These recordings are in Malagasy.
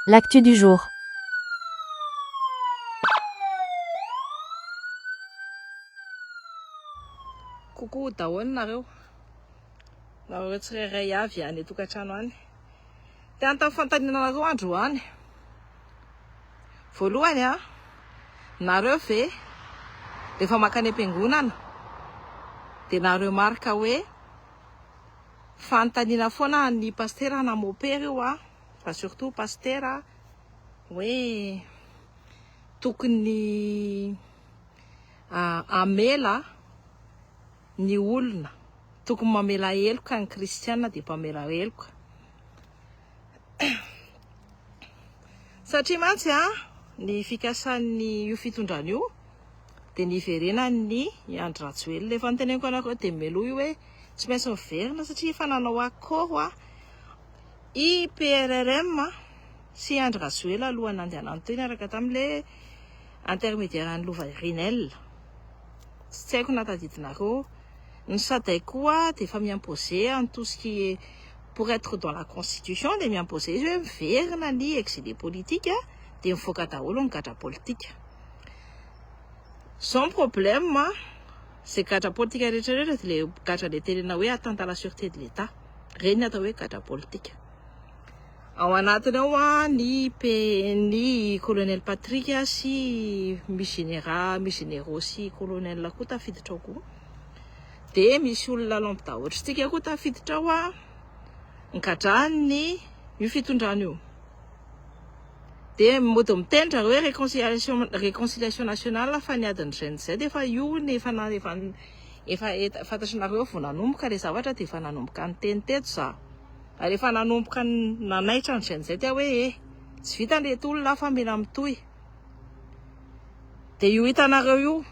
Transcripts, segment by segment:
L'actu du jour. Coucou daholo nareo tsirairay avy any tokantrano any. Te antany fantanina nareo androany. Voalohany nareo ve rehefa makany am-piangonana de nareo marika hoe fantanina foana ny pastera namopery io fa surtout pastera hoe tokony amela ny olona, tokony mamela heloka ny kristiana de mpamela heloka. Satria mantsy ny fikasan'ny io fitondrana io de niverenan'ny Andry Rajoelina. Efa niteneniko anareo de meloa io hoe tsy maintsy miverina satria efa nanao accord i PRRM sy Andry Rajoelina alohan'ny andehanany teo niaraka tamin'le intermédiaire Lova Rinel. Tsy haiko na tadidinareo. Ny saday koa de efa miimposer en tout ce qui est pour être dans la constitution de miimposer izy hoe miverina ny exilé politique de mivoaka daholo ny gadra politique. Son problème c'est gadra politique rehetrarehetra de le gadra le tenena hoe atteinte à la sûreté de l'État. Reny atao hoe gadra politique. Ao anatiny ao ny colonel Patrick sy misy généraux sy colonel koa tafiditra ao koa. De misy olona lampy ohatritsika koa tafiditra ao nikadrany io fitondrana io. De mody mitendra hoe réconciliation nationale fa niadiny zay de efa io efa fantatrinareo vao nanomboka le zavatra de efa nanomboka ny teny teto za. Ary efa nanomboka nanaitra ny zay tia hoe tsy vita le olona fa mena mitohy. De io hitanareo io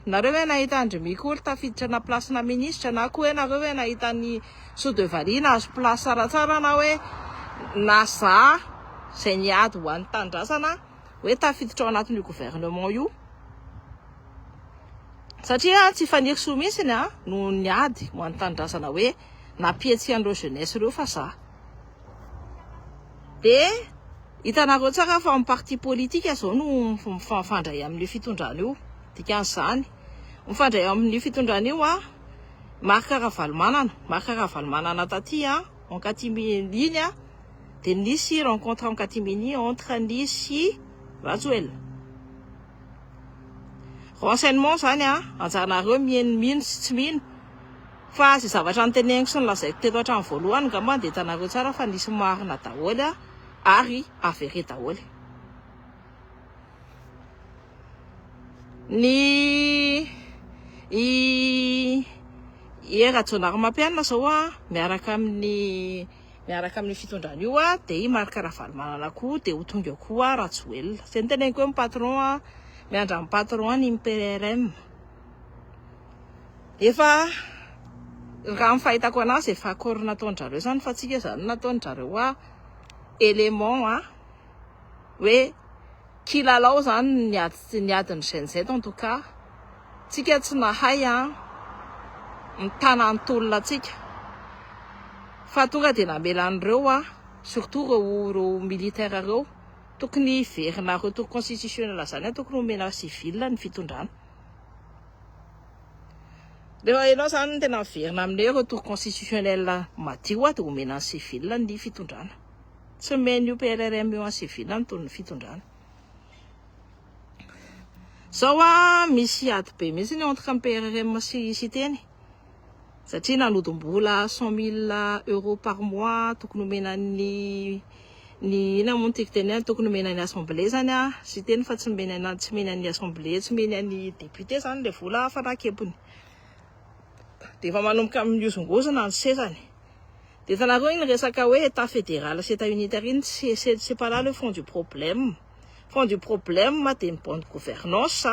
nareo hoe nahita Andremikoly tafiditra na place na ministre na koa hoe nareo hoe nahita ny Sodevalina azo place tsaratsara na hoe naza zay niady ho an'ny tandrasana hoe tafiditra ao anatin'io gouvernement io. Satria tsy fanirisoa mihitsy no niady ho an'ny tandrasana hoe napietsy an'ireo jeunesse ireo fa za. De hitanareo tsara fa amin'ny parti politique zao no mifandray amin'ny fitondrana io. Dikan'izany mifandray amin'ny fitondrana io Marc Ravalomanana taty en catimini de nisy rencontre en catimini entre ny sy Rajoelina. Renseignement zany anjanareo mino sy tsy mino fa zay zavatra niteneniko sy nilazaiko teto hatramin'ny voalohany ngamba de hitanareo tsara fa nisy marina daholo ary avéré daholo. Rajonary Mampianina zao miaraka amin'ny fitondrana io de i Marc Ravalomanana koa de ho tonga koa Rajoelina. Zay niteneniko hoe patron miandra amin'ny patron ny PRRM. Efa raha fahitako anazy efa accord nataonjareo zany fa tsika zany nataonjareo élément hoe kilalao zany niadiny zay en tout cas tsika tsy nahay mitana antolona tsika fa tonga de namelan'ireo surtout reo militaire reo tokony verina retour constitutionnel zany tokony omena civil ny fitondrana. Rehefa ianao zany tena miverina amin'io retour constitutionnel madio de omena civil ny fitondrana. Tsy meny PRRM io civil ny fitondrana. Zao misy ady be mihitsy ny entre PRRM sy teny. Satria nanodom-bola 100 000 euros par mois tokony omena ny ina moa tiky teny tokony omena ny assemblée zany sy teny fa tsy mena ny assemblée, tsy mena ny député zany le vola fanakepony. De efa manomboka amin'ny iozongozona ny sezany. De hitanareo iny resaka hoe état fédéral sy état unitaire iny c'est pas là le fond du problème. Fond du problème de une bonne gouvernance,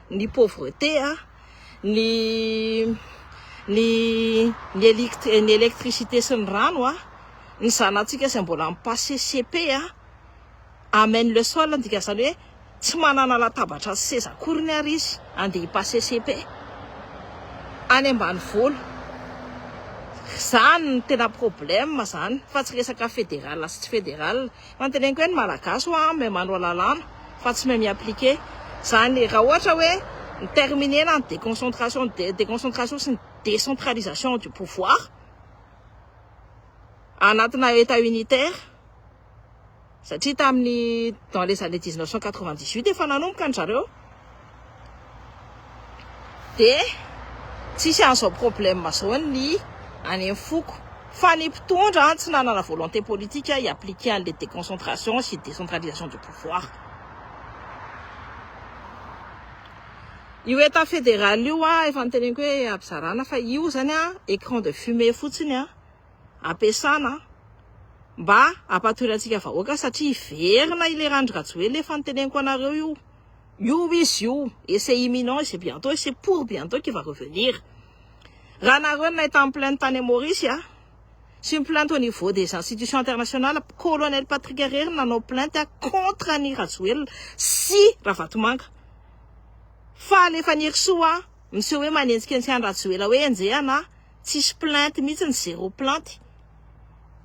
ni pauvreté, ni électricité sy ny rano ny zanatsika sy mbola mipasser CP amène le sol ndikazany hoe tsy manana latabatra sy seza akory ny ary izy andeha hipasser CP any ambany volo. Zany tena problème zany fa tsy resaka fédéral sy tsy fédéral manteneniko hoe ny malagasy mais manao lalàna fa tsy mahay miappliquer zany raha ohatra hoe terminer la déconcentration sy décentralisation du pouvoir anatina état unitaire satria tamin'ny dans les années 1998 efa nanomboka ny zareo de tsisy an'izao problème zao ny any amin'ny foko fa ny mpitondra tsy nanana volonté politique hiappliquer an'le déconcentration sy décentralisation du pouvoir. Io état fédéral io efa niteneniko hoe ampizarana fa io zany écran de fumée fotsiny ampiasana mba ampatory antsika vahoaka satria iverina ile Andry Rajoelina efa niteneniko anareo io et c'est imminent et c'est bientôt et c'est pour bientôt qu'il va revenir. Raha nareo n'étant en plainte tany Maurice sy une plainte au niveau des institutions internationales, colonel Patrick Herrera nanao plainte contre Annie Rajoelina sy Ravatomanga fa lefa nirsoa monsieur hoe manenjika ny Rajoelina hoe enjehana tsisy plainte mihitsy ny zéro plainte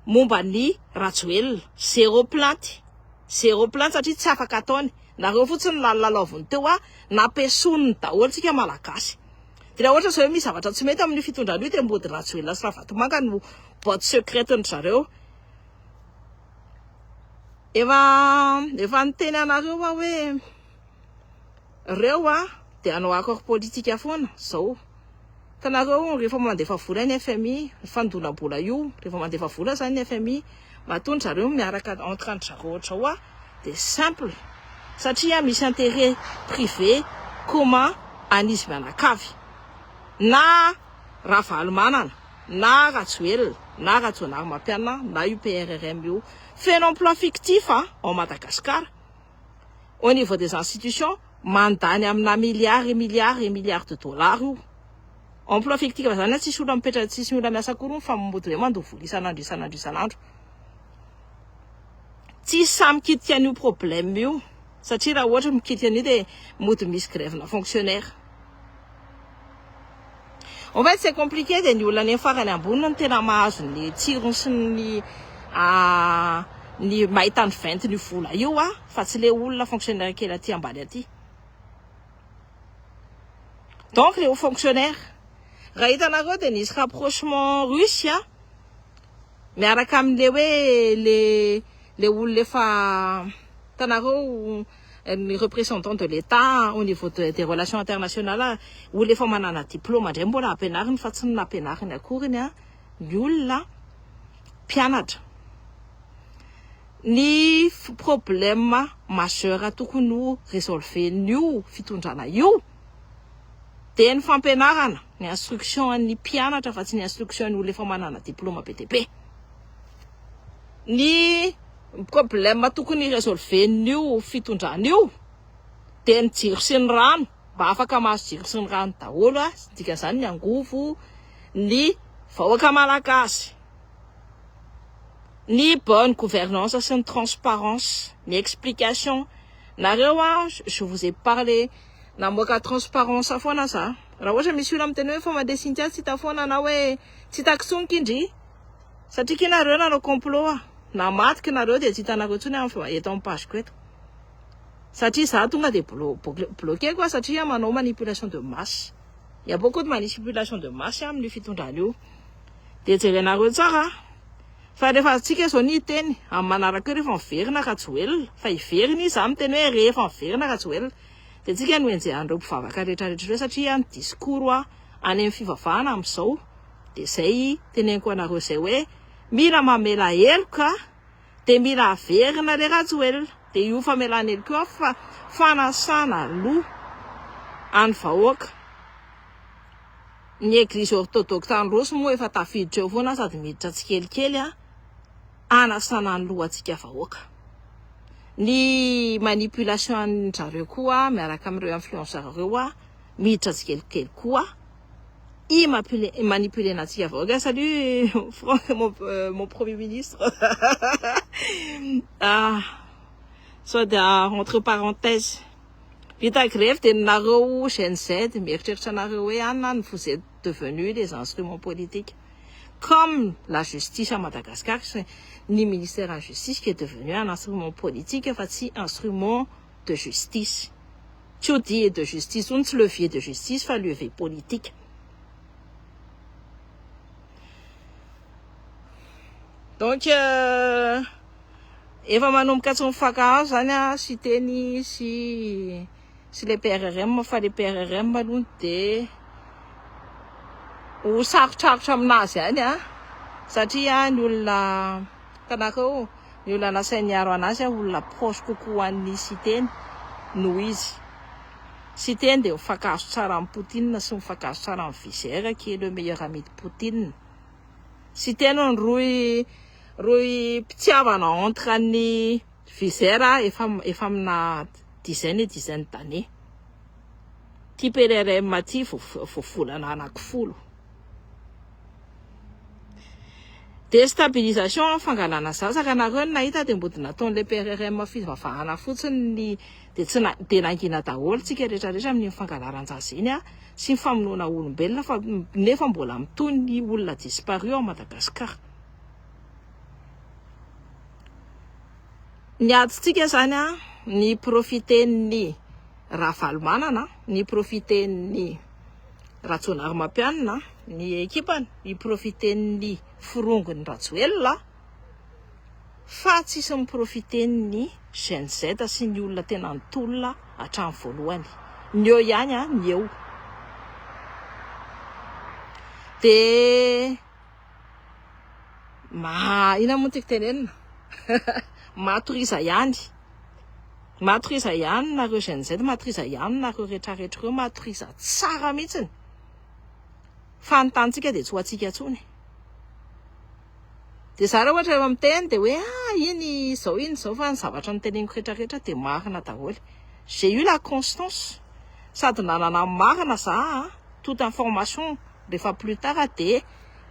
momba ny Rajoelina zéro plainte satria tsy afaka ataony nareo fotsiny lalalavony teo napesony daholo tsika malagasy de raha ohatra zao hoe misy zavatra tsy mety amin'ny fitondrana io de mbody Rajoelina sy Ravatomanga no boîte secrète ny zareo efa niteny anareo hoe reo de anao accord politique foana zao tanareo rehefa mandefa vola ny FMI fandonam-bola io rehefa mandefa vola zany ny FMI matony zareo miaraka entre ny zareo ohatra de simple satria misy intérêt privé commun an'izy mianakavy na Ravalomanana na Rajoelina na Rajaonarmapiana na UPRRM io fait un emploi fictif en Madagascar au niveau des institutions mandany amina milliards de dollars io emploi fictif zany tsisy olona mipetraka tsisy olona miasa akory fa mody hoe mandoha vola isanandro tsy samy mikitika an'io problème io satria raha ohatra mikitika an'io de mody misy grève na fonctionnaire. En fait c'est compliqué de ny olona ny farany ambony no tena mahazo ny tsirony sy ny mahita ny venty ny vola io fa tsy le olona fonctionnaire kely aty ambany aty. Donc les hauts fonctionnaires raha hitanareo de nisy rapprochement russe miaraka amin'le hoe le olona efa tanareo les représentants de l'État au niveau des relations internationales olona efa manana diplôme ndray mbola ampianariny fa tsy nampianariny akory ny olona mpianatra. Ny problème majeur tokony ho résolven'io fitondrana io de ny fampianarana ny instruction ny mpianatra fa tsy ny instruction ny olona efa manana diplôme BTP. Ny problème tokony résolven'io fitondrana io de ny jiro sy ny rano mba afaka mahazo jiro sy ny rano daholo dikan'izany ny angovo ny vahoaka malagasy. Ni bonne gouvernance sy ny transparence ny explication nareo je vous ai parlé namoaka transparence foana za raha ohatra misy olona miteny hoe fa mandeha Cynthia tsy hita foana na hoe tsy takitsoniky indry satria kinareo nanao complot na matiky nareo de tsy hitanareo tsony eto amin'ny page ko eto satria za tonga de bloqué quoi satria manao manipulation de masse. Il y a beaucoup de manipulation de masse amin'ny fitondrana io de jerenareo tsara fa rehefa atsika zao ny teny amin'ny manaraka rehefa miverina Rajoelina fa iverina izy miteny hoe rehefa miverina Rajoelina de tsika no enjehan'ireo mpivavaka rehetrarehetra satria ny discours any amin'ny fivavahana amin'izao de zay teneniko anareo zay hoe mila mamela heloka de mila averina le Rajoelina de io famelana heloka fa fanasana loha any vahoaka. Ny église orthodoxe tany Rosy moa efa tafiditra eo foana sady miditra tsikelikely anasana ny loha atsika vahoaka. Ny manipulation zareo koa miaraka amin'ireo influenceurs reo miditra tsikelikely koa manipuler natsika vahoaka. Salut mon premier ministre. Soit entre parenthèses vita grève de nareo Gen Z mieritreritra nareo hoe anna vous êtes devenus des instruments politiques comme la justice à Madagascar, c'est le ministère de la justice qui est devenu un instrument politique, enfin, un instrument de justice. Tu dis de justice, on se levier de justice, fa levier politique. Donc, efa manomboka tsy mifakahazo zany a sy teny sy le PRRM fa le PRRM aloha de ho sarotrarotra aminazy ihany a satria ny olona kanaka ny olona nasainy hiaro anazy a olona proche kokoa an'ny sy teny noho izy sy teny de mifakahazo tsara amin'ny Poutine sy mifakahazo tsara amin'ny Viseur qui est le meilleur ami de Poutine sy teny roy mpitiavana entre ny Viseur efa amina dizaine et dizaine d'années ty PRRM ty volana anankifolo. Déstabilisation fangalana zazaka nareo nahita de mboty nataon'le PRRM fivavahana fotsiny de nangina daholo tsika rehetrarehetra amin'ny fangalaran-jaza iny a sy ny famonoana olombelona fa nefa mbola mitony ny olona disparu ao Madagascar. Ny atontsika zany a ny profiten'ny Ravalomanana, ny profiten'ny Ratsonary Mampianina, ny ekipany, ny profiten'ny Forongony Rajoelina fa tsisy miprofiten'ny Gen Z sy ny olona tena nitolona hatramin'ny voalohany. Ny eo ihany a, ny eo. De ina moa tiako tenenina matoriza ihany nareo Gen Z, matoriza ihany nareo rehetrarehetra reo, matoriza tsara mihitsiny fa ny tantsika de tsy ho atsika tsony. De zara ohatra eo miteny de hoe iny zao fa ny zavatra niteneniko rehetrarehetra de marina daholo. J'ai eu la constance sady nanana marina za toute information rehefa plus tard de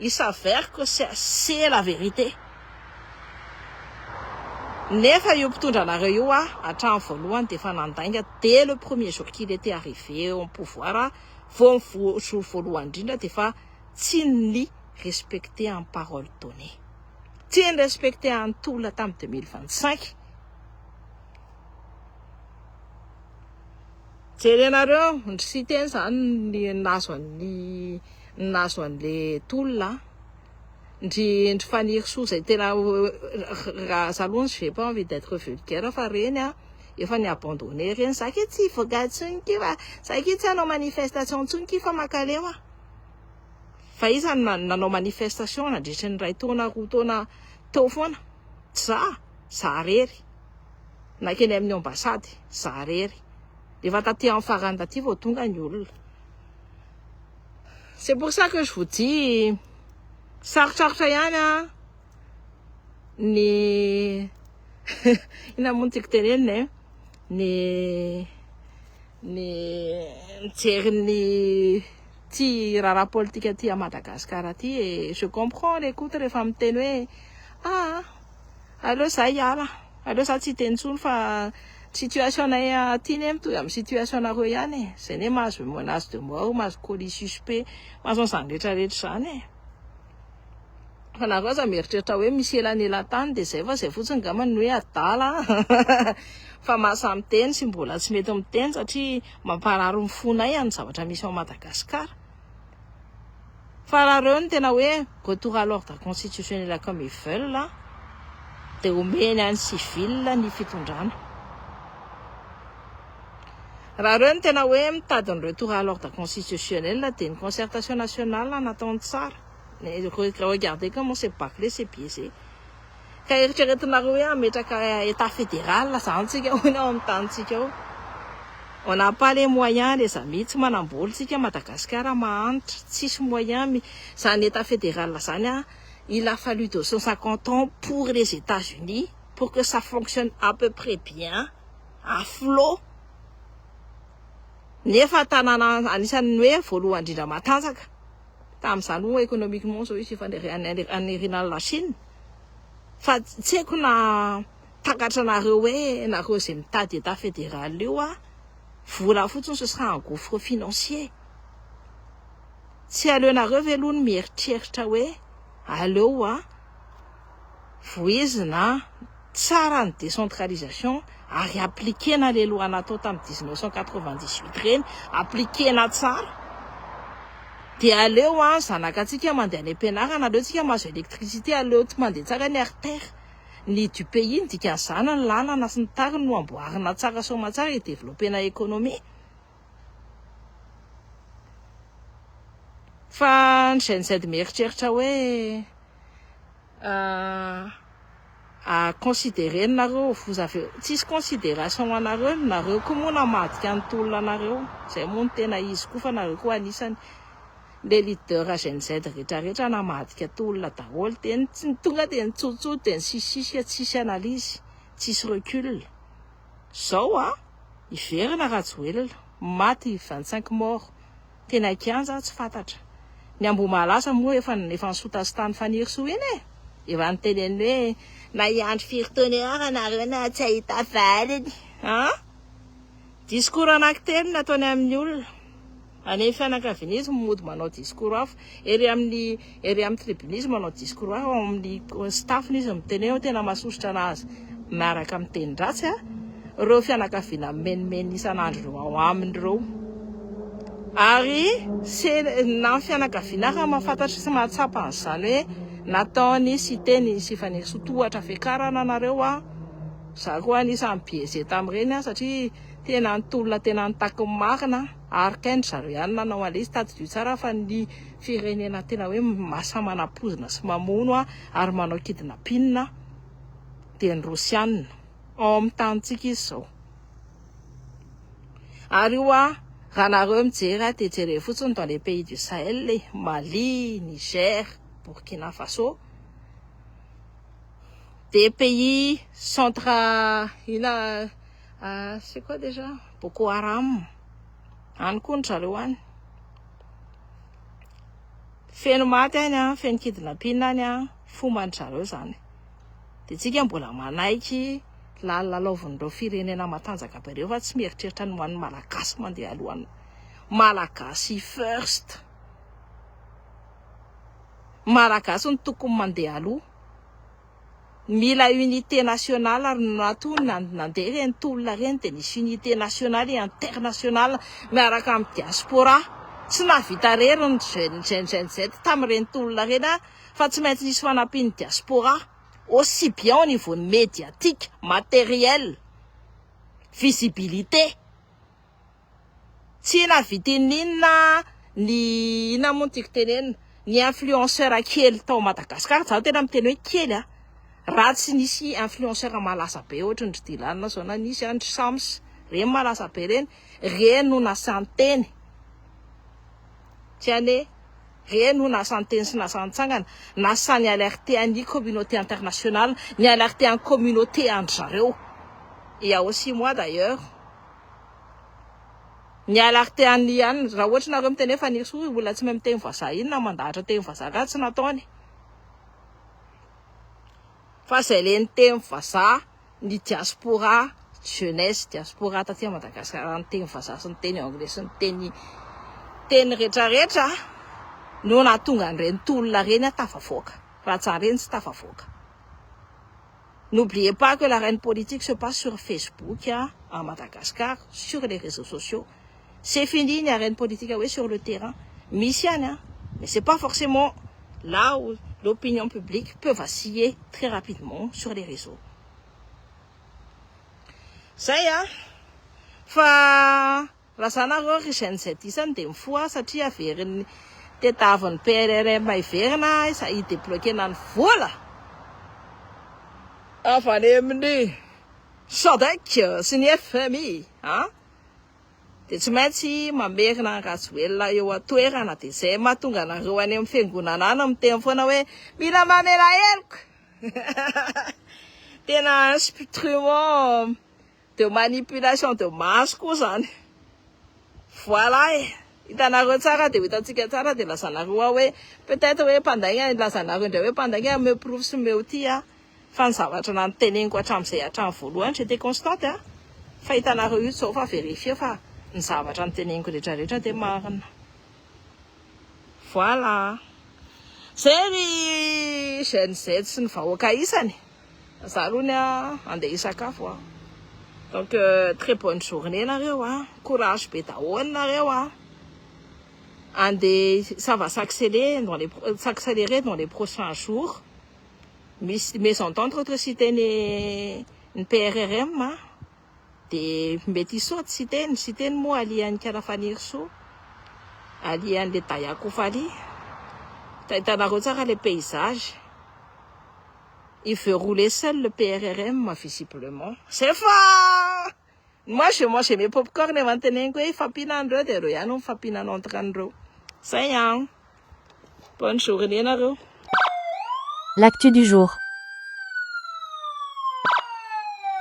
il s'avère que c'est la vérité. Nefa io mpitondra anareo io hatramin'ny voalohany de efa nandainga dès le premier jour qu'il était arrivé au pouvoir voalohany indrindra de efa tsy ny respecté en parole donnée. Tsy ny respecté en tout la tamin'ny 2025. Jerenareo sy teny zany ny nazo an'le tolona ndry faniry soa zay tena zalony je n'ai pas envie d'être vulgaire fa reny efa ny abandonné reny zaka tsy voga tsony kiva zaka tsy hanao manifestation tsony kifa makaleo fa izy nanao manifestation nandritra ny 2 taona 3 taona teo foana za rery nakeny amin'ny ambassade za rery efa taty amin'ny farany taty vao tonga ny olona. C'est pour ça que je vous dis sarotsarotra ihany ny ina moa tiako tenenina ny mijery ty raharaha politika ty à Madagascar ty et je comprends l'écoute rehefa miteny hoe aleo za hiala aleo za tsy teny tsony fa situation nay aty ne mitohy amin'ny situation nareo ihany zay ne mahazo menace de mort mahazo colis suspect mahazo an'izany rehetrarehetra zany fa nareo aza mieritreritra hoe misy elanelan-tany de zay fa zay fotsiny gamany hoe adala fa mahasamy teny sy mbola tsy mety miteny satria mamparary ny fonay ny zavatra misy ao Madagascar. Fa nareo ny tena hoe retour à l'ordre constitutionnel comme ils veulent de omeny any civil ny fitondrana. Raha reo ny tena hoe mitady ny retour à l'ordre constitutionnel de ny concertation nationale nataony tsara. Regardez comment c'est bâclé, c'est biaisé. Ka eritreretinareo hoe ametraka état fédéral zany tsika hono ao amin'ny tanitsika ao. On n'a pas les moyens les amis, tsy manambola tsika Madagascar mahantra, tsisy moyen zany état fédéral zany il a fallu 250 ans pour les États-Unis pour que ça fonctionne à peu près bien à flot. Nefa tanana anisan'ny hoe voalohany indrindra matanjaka tamin'izany hoe économiquement zao izy efa anirina la Chine fa tsy haiko na takatra nareo hoe nareo zay mitady état fédéral io vola fotsiny ce sera un gouffre financier. Tsy aleonareo ve aloha ny mieritreritra hoe aleo voizina tsara ny décentralisation ary appliquena le loi natao tamin'ny 1998 reny appliquena tsara dia aleo zanakatsika mandeha any am-pianarana aleo tsika mahazo électricité aleo tsy mandeha tsara ny artère ny du pays ny dikan'izany ny lalana sy ny tariny no amboarina tsara soma tsara développena économie fa ny GNZ mieritreritra hoe considérer nareo vous avez tsisy considération anareo nareo koa moa namadika ny tolona anareo zay moa ny tena izy koa fa nareo koa anisany le leader GNZ rehetrarehetra namadika tolona daholo dia tonga dia nitsotsoto dia nisisisy tsisy analyse tsisy recul zao iverina Rajoelina maty 25 mort tena kianja tsy fantatra ny Ambomalasa moa efa nisota sy tany faniry soa iny efa niteneny hoe na iandro firy taona nareo na tsy ahita valiny discours anankitelo nataony amin'ny olona any fianakavianisme mody manao discours hafa ery amin'ny tribunisme manao discours hafa amin'ny staffnisme miteny tena mahasosotra anazy miaraka amin'ny teny-dratsy ireo fianakaviana menimeny isan'andro ao aminy ireo ary na fianakaviana raha mahafantatra sy mahatsapa an'izany hoe nataony sy teny sy fanesotohatra fiakarana anareo za koa anisan'ny biaisé tamin'ireny satria tena nytolona tena nitaky ny marina ary kaindry zareo ihany nanao an'izy tadidio tsara fa ny firenena tena hoe mahasamanapozina sy mamono ary manao kidnapping dia ny Rosianina ao amin'ny tanitsika izy zao ary raha nareo mijery dia jereo fotsiny dans les pays du Sahel Mali, Niger, Burkina Faso des pays c'est quoi déjà Boko Haram any koa ny zareo any feno maty any feno kidnapping any fomban zareo zany dia tsika mbola manaiky lalaovan'ireo firenena matanjaka be ireo fa tsy mieritreritra ny hoan'ny malagasy mandeha alohany malagasy first malagasy ny tokony mandeha aloha mila unité nationale ary natony nandeha reny tolona reny dia nisy unité nationale et internationale miaraka amin'ny diaspora tsy navita rery ny GNZ tamin'ireny tolona reny fa tsy maintsy nisy fanampiany diaspora aussi bien au niveau médiatique, matériel, visibilité. Tsy navidininina ny namontiky tenena ny influenceur kely tao Madagasikara zao tena miteny hoe kely raha tsy nisy influenceur malasa be ohatra ny Dylan zao na nisy Andry Sams reny malasa be reny no nasanteny tiane reny no nasanteny sy nasantsangana nasany alerté any communauté internationale ny alerté en communauté entre zareo et aussi moi d'ailleurs ny alerté any ihany raha ohatra nareo miteny hoe faniry soa olona tsy mahay miteny vazaha inona mandahatra teny vazaha tsy nataony fa zay le ny teny vazaha ny diaspora jeunesse diaspora taty Madagasikara ny teny vazaha sy ny teny anglais sy ny teny rehetrarehetra no nahatonga an'ireny tolona reny tafavoaka raha tsara reny tsy tafavoaka. N'oubliez pas que la reine politique se passe sur Facebook à Madagascar, sur les réseaux sociaux. C'est fini la reine politique sur le terrain. Missiane, mais c'est pas forcément là où l'opinion publique peut vaciller très rapidement sur les réseaux. Ça y est, fa la sanaro richenne cette isane des fois ça tient à faire tetavany PRRM iverina ça y débloquer nan vola. Enfin les meni SADC sy ny FMI dia tsy maintsy mamerina Rajoelina eo atoerana dia zay mahatonga anareo any amin'ny fiangonana any miteny foana hoe mila mamela heloko tena instrument de manipulation de masse koa zany. Voilà hitanareo tsara dia hitantsika tsara dia lazanareo hoe peut-être hoe mpandaigna lazanareo indray hoe mpandaigna meprouve sy meoty fa ny zavatra nanoteneniko hatramin'izay hatramin'ny voalohany j'étais constante fa hitanareo io sao fa vérifier fa ny zavatra niteneniko rehetrarehetra dia marina. Voilà Zay chaîne 7 sy ny vahoaka isany. Za alony andeha isakafo a. Donc très bonne journée nareo a. Courage be daholo nareo a. Ça va s'accélérer dans les prochains jours. Mésentente entre Siteny ny PRRM a. De mety isaoty Siteny moa alian'ny Kalafaniry alian'le Dayakofaly. Hitanareo tsara les paysages. Il veut rouler seul le PRRM visiblement. C'est fort. Moi je mange mes popcorn maintenant quoi fampihinan'reo de reo ihany mifampihinana an'reo. Zay ihany. Bonne journée nareo. L'actu du jour.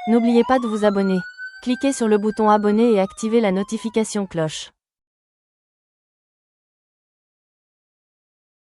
N'oubliez pas de vous abonner. Cliquez sur le bouton abonner et activez la notification cloche.